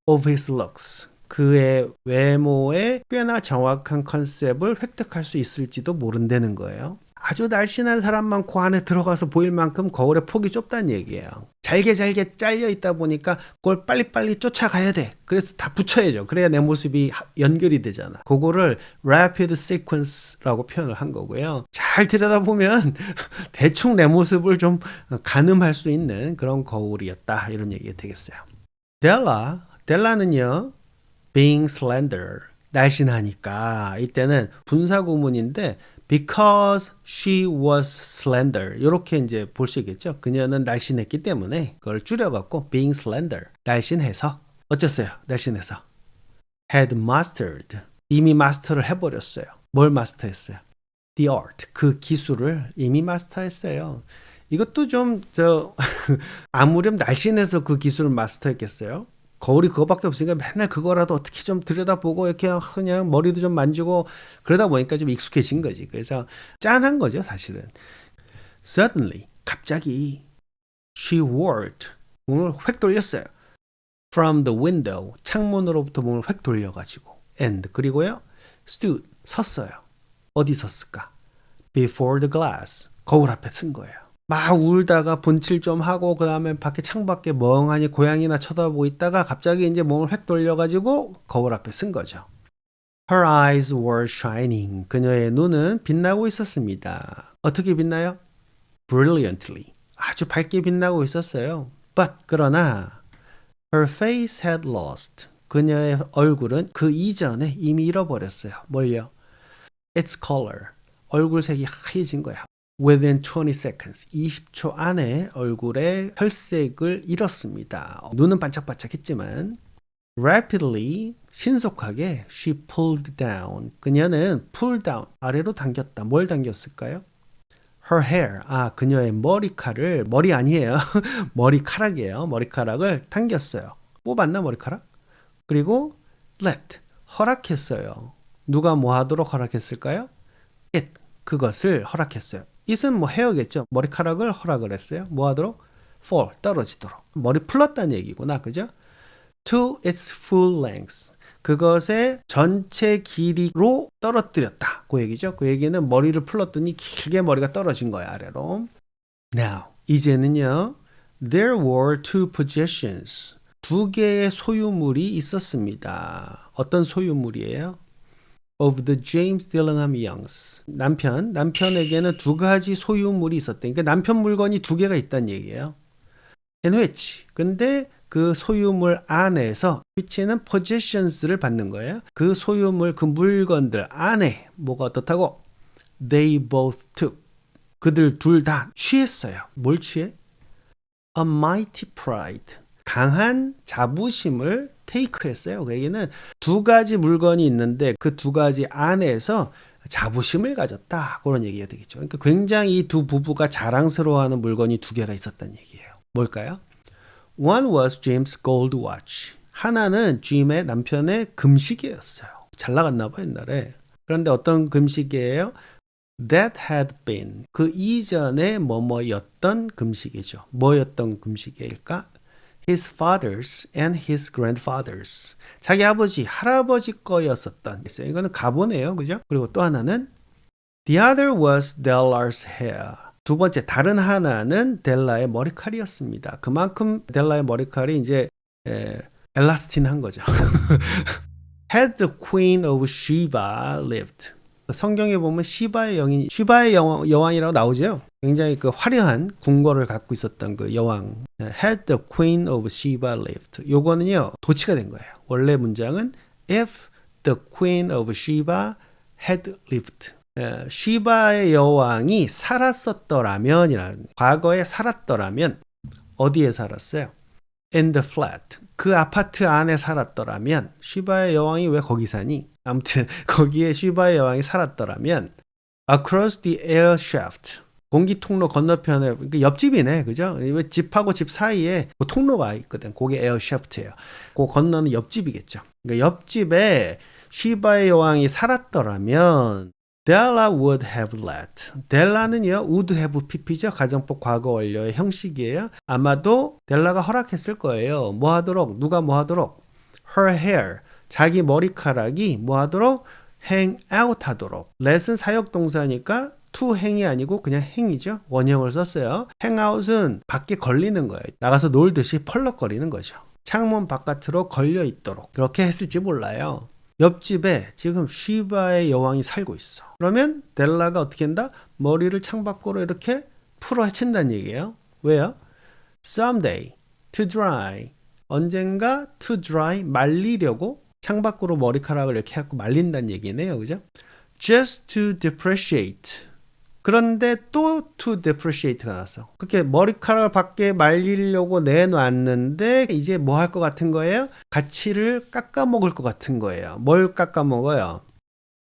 [SPEAKER 1] Of his looks. 그의 외모에 꽤나 정확한 컨셉을 획득할 수 있을지도 모른다는 거예요. 아주 날씬한 사람만 그 안에 들어가서 보일 만큼 거울의 폭이 좁다는 얘기예요. 잘게 잘려 있다 보니까 그걸 빨리빨리 쫓아가야 돼. 그래서 다 붙여야죠. 그래야 내 모습이 연결이 되잖아. 그거를 rapid sequence라고 표현을 한 거고요. 잘 들여다보면 대충 내 모습을 좀 가늠할 수 있는 그런 거울이었다. 이런 얘기가 되겠어요. 델라는요. being slender, 날씬하니까 이때는 분사구문인데 because she was slender 이렇게 이제 볼 수 있겠죠. 그녀는 날씬했기 때문에 그걸 줄여갖고 being slender, 날씬해서 어쨌어요? 날씬해서 had mastered, 이미 마스터를 해버렸어요. 뭘 마스터했어요? the art, 그 기술을 이미 마스터했어요. 이것도 좀 아무렴 날씬해서 그 기술을 마스터했겠어요? 거울이 그거밖에 없으니까 맨날 그거라도 어떻게 좀 들여다보고 이렇게 그냥 머리도 좀 만지고 그러다 보니까 좀 익숙해진 거지. 그래서 짠한 거죠, 사실은. Suddenly, 갑자기 she whirled, 몸을 획 돌렸어요. From the window, 창문으로부터 몸을 획 돌려가지고 and, 그리고요 stood, 섰어요. 어디 섰을까? Before the glass, 거울 앞에 선 거예요. 막 울다가 분칠 좀 하고 그 다음에 밖에 창밖에 멍하니 고양이나 쳐다보고 있다가 갑자기 이제 몸을 획 돌려가지고 거울 앞에 쓴 거죠. Her eyes were shining. 그녀의 눈은 빛나고 있었습니다. 어떻게 빛나요? Brilliantly. 아주 밝게 빛나고 있었어요. But 그러나 her face had lost. 그녀의 얼굴은 그 이전에 이미 잃어버렸어요. 뭘요? Its color. 얼굴색이 하얘진 거야. Within 20 seconds, 20초 안에 얼굴의 혈색을 잃었습니다. 눈은 반짝반짝했지만 rapidly, 신속하게 she pulled down. 그녀는 pull down, 아래로 당겼다. 뭘 당겼을까요? Her hair, 그녀의 머리카락을, 머리 아니에요. 머리카락이에요. 머리카락을 당겼어요. 뽑았나 머리카락? 그리고 let, 허락했어요. 누가 뭐 하도록 허락했을까요? it, 그것을 허락했어요. it은 뭐 헤어겠죠. 머리카락을 허락을 했어요. 뭐 하도록? fall, 떨어지도록. 머리 풀렀다는 얘기구나. 그죠? to its full length. 그것의 전체 길이로 떨어뜨렸다. 그 얘기죠. 그 얘기는 머리를 풀렀더니 길게 머리가 떨어진 거야, 아래로. Now, 이제는요. There were two possessions. 두 개의 소유물이 있었습니다. 어떤 소유물이에요? Of the James Dillingham Youngs. 남편에게는 두 가지 소유물이 있었대. 그러니까 남편 물건이 두 개가 있다는 얘기예요. in which. 근데 그 소유물 안에서 which는 possessions를 받는 거예요. 그 소유물, 그 물건들 안에 뭐가 어떻다고? They both took. 그들 둘 다 취했어요. 뭘 취해? A mighty pride. 강한 자부심을 테이크했어요. 그 얘기는 두 가지 물건이 있는데 그 두 가지 안에서 자부심을 가졌다. 그런 얘기가 되겠죠. 그러니까 굉장히 이 두 부부가 자랑스러워하는 물건이 두 개가 있었다는 얘기예요. 뭘까요? One was Jim's gold watch. 하나는 짐의 남편의 금시계였어요. 잘 나갔나 봐 옛날에. 그런데 어떤 금시계예요? That had been. 그 이전에 뭐뭐였던 금시계죠. 뭐였던 금시계일까? His father's and his grandfather's. 자기 아버지, 할아버지 거였었던. 이거는 가보네요. 그죠? 그리고 또 하나는 The other was Della's hair. 두 번째, 다른 하나는 델라의 머리칼이었습니다. 그만큼 델라의 머리칼이 이제 엘라스틴한 거죠. Had the queen of Sheba lived. 성경에 보면 시바의 여왕, 시바의 여왕이라고 나오죠. 굉장히 그 화려한 궁궐을 갖고 있었던 그 여왕. Had the queen of Sheba lived. 요거는요 도치가 된 거예요. 원래 문장은 If the queen of Sheba had lived. 시바의 여왕이 살았었더라면이라는, 과거에 살았더라면 어디에 살았어요? In the flat. 그 아파트 안에 살았더라면. 시바의 여왕이 왜 거기 사니? 아무튼 거기에 시바의 여왕이 살았더라면 across the air shaft. 공기 통로 건너편에, 그러니까 옆집이네, 그죠? 집하고 집 사이에 뭐 통로가 있거든. 그게 에어 샤프트예요. 그 건너는 옆집이겠죠. 그러니까 옆집에 시바의 여왕이 살았더라면 Della would have let. 델라는요, would have pp죠. 가정법 과거 완료의 형식이에요. 아마도 델라가 허락했을 거예요. 뭐 하도록? 누가 뭐 하도록? Her hair. 자기 머리카락이 뭐 하도록? hang out 하도록. let은 사역동사니까 to hang이 아니고 그냥 hang이죠. 원형을 썼어요. hang out은 밖에 걸리는 거예요. 나가서 놀듯이 펄럭거리는 거죠. 창문 바깥으로 걸려 있도록. 그렇게 했을지 몰라요. 옆집에 지금 시바의 여왕이 살고 있어. 그러면 델라가 어떻게 한다? 머리를 창밖으로 이렇게 풀어 헤친다는 얘기예요. 왜요? Someday to dry. 언젠가 to dry 말리려고 창밖으로 머리카락을 이렇게 해갖고 말린다는 얘기네요. 그죠? Just to depreciate. 그런데 또 to depreciate가 나왔어. 그렇게 머리카락을 밖에 말리려고 내놨는데 이제 뭐 할 것 같은 거예요? 가치를 깎아먹을 것 같은 거예요. 뭘 깎아먹어요?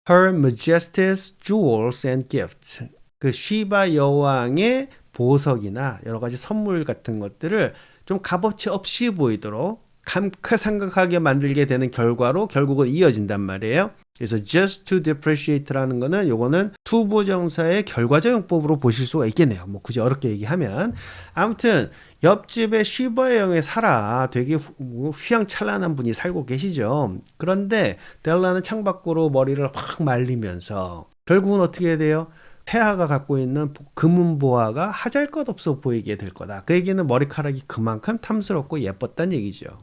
[SPEAKER 1] Her majesty's jewels and gifts. 그 시바 여왕의 보석이나 여러 가지 선물 같은 것들을 좀 값어치 없이 보이도록 감카상각하게 만들게 되는 결과로 결국은 이어진단 말이에요. 그래서 just to depreciate라는 거는 요거는 to 부정사의 결과적 용법으로 보실 수가 있겠네요. 뭐 굳이 어렵게 얘기하면. 아무튼 옆집에 시바의 여왕이 살아. 되게 휘황찬란한 분이 살고 계시죠. 그런데 델라는 창밖으로 머리를 확 말리면서 결국은 어떻게 해야 돼요? 폐하가 갖고 있는 금은 보화가 하잘것없어 보이게 될 거다. 그 얘기는 머리카락이 그만큼 탐스럽고 예뻤다는 얘기죠.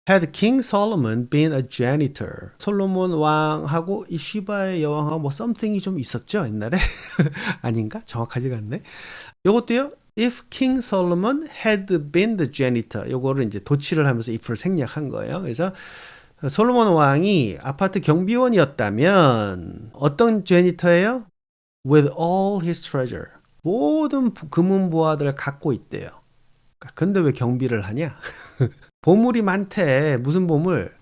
[SPEAKER 1] Had King Solomon been a janitor. 솔로몬 왕하고 이 시바의 여왕하고 뭐 something이 좀 있었죠 옛날에? 아닌가? 정확하지가 않네. 요것도요. If King Solomon had been the janitor. 요거를 이제 도치를 하면서 if를 생략한 거예요. 그래서 솔로몬 왕이 아파트 경비원이었다면 어떤 제니터예요? With all his treasure. 모든 금은 보화들을 갖고 있대요. 근데 왜 경비를 하냐? 보물이 많대. 무슨 보물?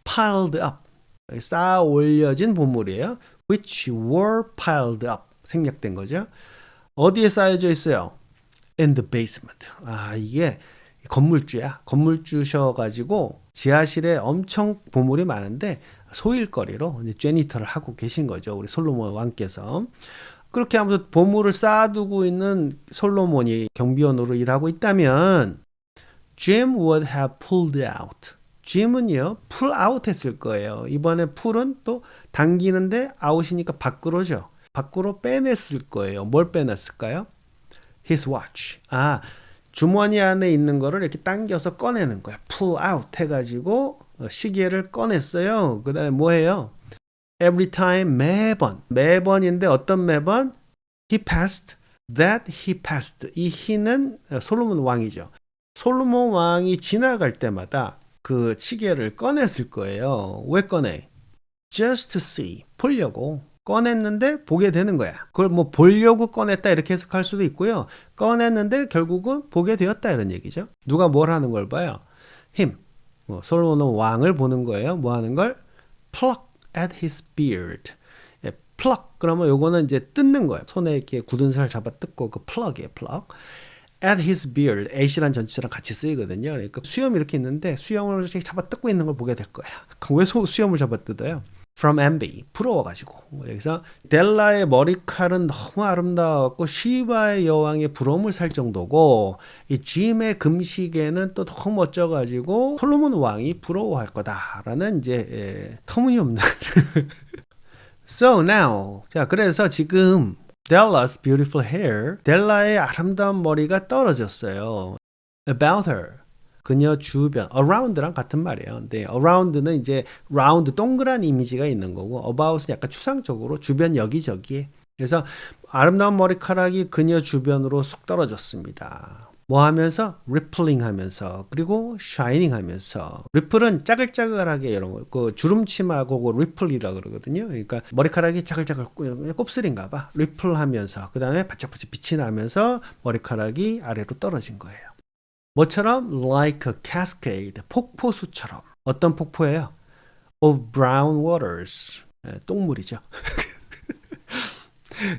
[SPEAKER 1] Piled up. 쌓아 올려진 보물이에요. Which were piled up. 생략된 거죠. 어디에 쌓여져 있어요? In the basement. 아, 이게 건물주야. 건물주셔가지고 지하실에 엄청 보물이 많은데 소일거리로 이제 제니터를 하고 계신 거죠. 우리 솔로몬 왕께서. 그렇게 하면서 보물을 쌓아두고 있는 솔로몬이 경비원으로 일하고 있다면 Jim would have pulled out. Jim은요, pull out 했을 거예요. 이번에 pull은 또 당기는데 out이니까 밖으로죠. 밖으로 빼냈을 거예요. 뭘 빼냈을까요? His watch. 아, 주머니 안에 있는 거를 이렇게 당겨서 꺼내는 거야. pull out 해가지고 시계를 꺼냈어요. 그 다음에 뭐 해요? Every time, 매번. 매번인데 어떤 매번? He passed, that he passed. 이 he는 솔로몬 왕이죠. 솔로몬 왕이 지나갈 때마다 그 시계를 꺼냈을 거예요. 왜 꺼내? Just to see. 보려고. 꺼냈는데 보게 되는 거야. 그걸 뭐 보려고 꺼냈다 이렇게 해석할 수도 있고요. 꺼냈는데 결국은 보게 되었다 이런 얘기죠. 누가 뭘 하는 걸 봐요? him. 솔로몬은 왕을 보는 거예요. 뭐 하는 걸? pluck at his beard. 예, pluck 그러면 요거는 이제 뜯는 거예요. 손에 이렇게 굳은 살 잡아 뜯고 그 pluck이에요. pluck. at his beard. at이란 전치랑 같이 쓰이거든요. 그러니까 수염이 이렇게 있는데 수염을 이렇게 잡아 뜯고 있는 걸 보게 될 거야. 그럼 왜 수염을 잡아 뜯어요? From envy. 부러워가지고. 여기서 델라의 머리칼은 너무 아름다웠고 시바의 여왕의 부러움을 살 정도고 이 짐의 금시계는 또 너무 멋져가지고 솔로몬 왕이 부러워할 거다라는 이제 터무니없는 So now 자 그래서 지금 Della's beautiful hair 델라의 아름다운 머리가 떨어졌어요. About her 그녀 주변, around랑 같은 말이에요. 근데 around는 이제 round 동그란 이미지가 있는 거고 about은 약간 추상적으로 주변 여기저기에. 그래서 아름다운 머리카락이 그녀 주변으로 쑥 떨어졌습니다. 뭐 하면서? rippling 하면서 그리고 shining 하면서 ripple은 짜글짜글하게 이런 거, 그 주름치마고 그 ripple이라 그러거든요. 그러니까 머리카락이 짜글짜글 곱슬인가 봐. ripple 하면서 그 다음에 바짝바짝 빛이 나면서 머리카락이 아래로 떨어진 거예요. 뭐처럼? Like a cascade. 폭포수처럼. 어떤 폭포예요? Of brown waters. 똥물이죠.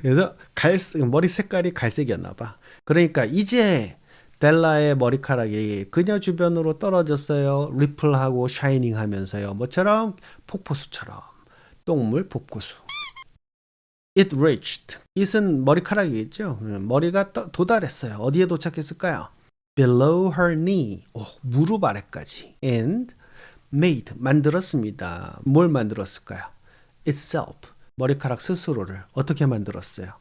[SPEAKER 1] 그래서 머리 색깔이 갈색이었나 봐. 그러니까 이제 델라의 머리카락이 그녀 주변으로 떨어졌어요. 리플하고 샤이닝 하면서요. 뭐처럼? 폭포수처럼. 똥물 폭포수. It reached. it은 머리카락이겠죠. 머리가 도달했어요. 어디에 도착했을까요? Below her knee. 무릎 아래까지. And made. 만들었습니다. 뭘 만들었을까요? Itself. 머리카락 스스로를 어떻게 만들었어요?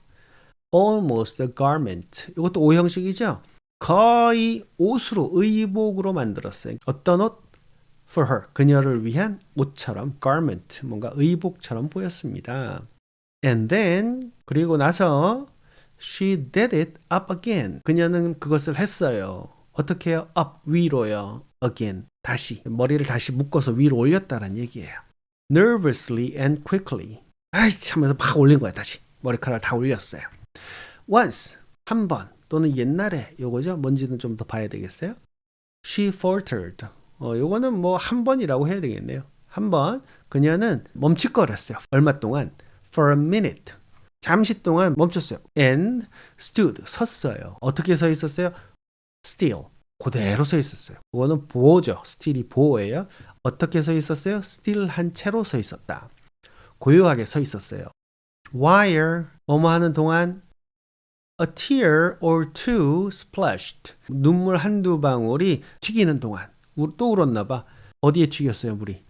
[SPEAKER 1] Almost a garment. 이것도 오형식이죠? 거의 옷으로, 의복으로 만들었어요. 어떤 옷? For her. 그녀를 위한 옷처럼, garment. 뭔가 의복처럼 보였습니다. And then, 그리고 나서 She did it up again. 그녀는 그것을 했어요. 어떻게 해요? up, 위로요. again, 다시. 머리를 다시 묶어서 위로 올렸다는 얘기예요. nervously and quickly. 아이 참면서 막 올린 거야 다시. 머리카락을 다 올렸어요. once, 한 번 또는 옛날에 요거죠. 뭔지는 좀 더 봐야 되겠어요. She faltered. 요거는 뭐 한 번이라고 해야 되겠네요. 한 번 그녀는 멈칫거렸어요. 얼마 동안? For a minute. 잠시 동안 멈췄어요. And stood, 섰어요. 어떻게 서 있었어요? Still, 그대로 서 있었어요. 그거는 보호죠. still이 보호예요. 어떻게 서 있었어요? still 한 채로 서 있었다. 고요하게 서 있었어요. While, 뭐뭐 하는 동안 a tear or two splashed. 눈물 한두 방울이 튀기는 동안. 또 울었나 봐. 어디에 튀겼어요, 물이?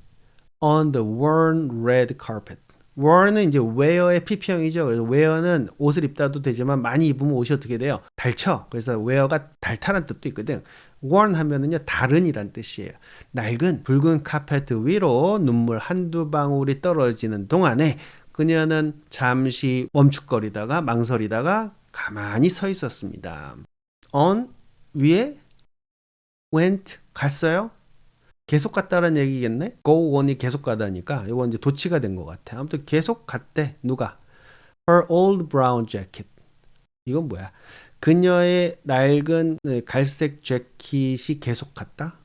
[SPEAKER 1] On the worn red carpet. worn은 이제 wear의 PP형이죠. 그래서 wear는 옷을 입다도 되지만 많이 입으면 옷이 어떻게 돼요? 닳죠. 그래서 wear가 닳다는 뜻도 있거든. worn 하면은요 다른이란 뜻이에요. 낡은 붉은 카페트 위로 눈물 한두 방울이 떨어지는 동안에 그녀는 잠시 멈칫거리다가 망설이다가 가만히 서 있었습니다. on 위에 went 갔어요. 계속 갔다는 얘기겠네? go on이 계속 가다니까 이건 이제 도치가 된 것 같아. 아무튼 계속 갔대. 누가? Her old brown jacket. 이건 뭐야? 그녀의 낡은 갈색 재킷이 계속 갔다?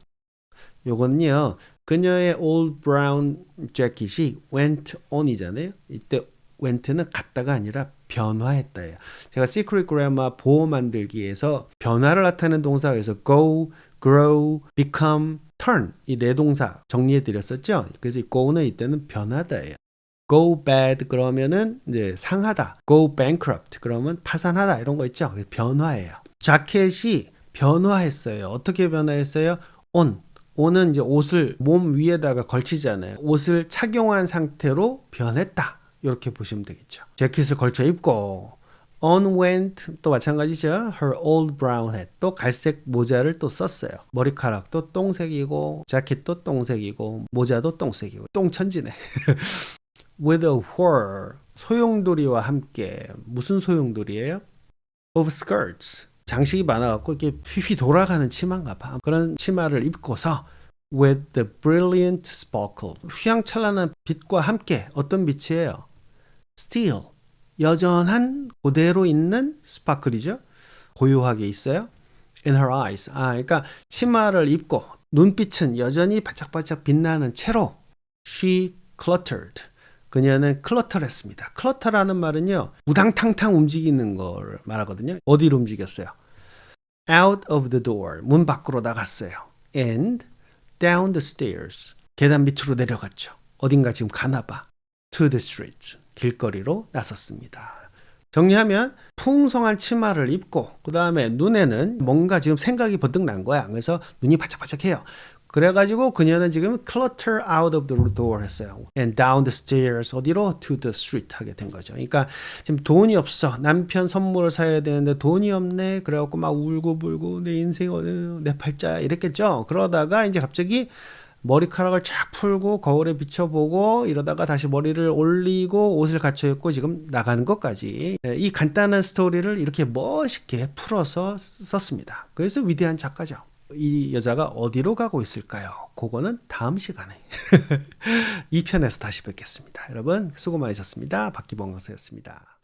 [SPEAKER 1] 요거는요. 그녀의 old brown jacket이 went on이잖아요. 이때 went는 갔다가 아니라 변화했다예요. 제가 Secret Grammar 보호 만들기에서 변화를 나타내는 동사에서 go, grow, become, turn 이 네 동사 정리해 드렸었죠. 그래서 이 go는 이때는 변하다예요. go bad 그러면은 이제 상하다. go bankrupt 그러면 파산하다 이런 거 있죠. 변화예요. 자켓이 변화했어요. 어떻게 변화했어요? on은 이제 옷을 몸 위에다가 걸치잖아요. 옷을 착용한 상태로 변했다. 이렇게 보시면 되겠죠. 재킷을 걸쳐 입고 on went 또 마찬가지죠. her old brown hat 또 갈색 모자를 또 썼어요. 머리카락도 똥색이고 자켓도 똥색이고 모자도 똥색이고 똥천지네. with a whir 소용돌이와 함께 무슨 소용돌이에요? of skirts 장식이 많아갖고 이렇게 휘휘 돌아가는 치마인가 봐. 그런 치마를 입고서 with the brilliant sparkle. 휘황찬란한 빛과 함께 어떤 빛이에요? still. 여전한 그대로 있는 스파클이죠. 고요하게 있어요. in her eyes. 그러니까 치마를 입고 눈빛은 여전히 바짝바짝 빛나는 채로 she cluttered. 그녀는 클러터했습니다. 클러터라는 말은요, 우당탕탕 움직이는 걸 말하거든요. 어디로 움직였어요? out of the door. 문 밖으로 나갔어요. and down the stairs. 계단 밑으로 내려갔죠. 어딘가 지금 가나 봐. to the street. 길거리로 나섰습니다. 정리하면 풍성한 치마를 입고 그 다음에 눈에는 뭔가 지금 생각이 번뜩 난 거야. 그래서 눈이 바짝바짝해요. 그래가지고 그녀는 지금 clutter out of the door 했어요. and down the stairs 어디로? to the street 하게 된 거죠. 그러니까 지금 돈이 없어. 남편 선물을 사야 되는데 돈이 없네. 그래갖고 막 울고불고 내 인생 내 팔자 이랬겠죠. 그러다가 이제 갑자기 머리카락을 쫙 풀고 거울에 비춰보고 이러다가 다시 머리를 올리고 옷을 갖춰 입고 지금 나가는 것까지 이 간단한 스토리를 이렇게 멋있게 풀어서 썼습니다. 그래서 위대한 작가죠. 이 여자가 어디로 가고 있을까요? 그거는 다음 시간에 2편에서 다시 뵙겠습니다. 여러분 수고 많으셨습니다. 박기봉 강사였습니다.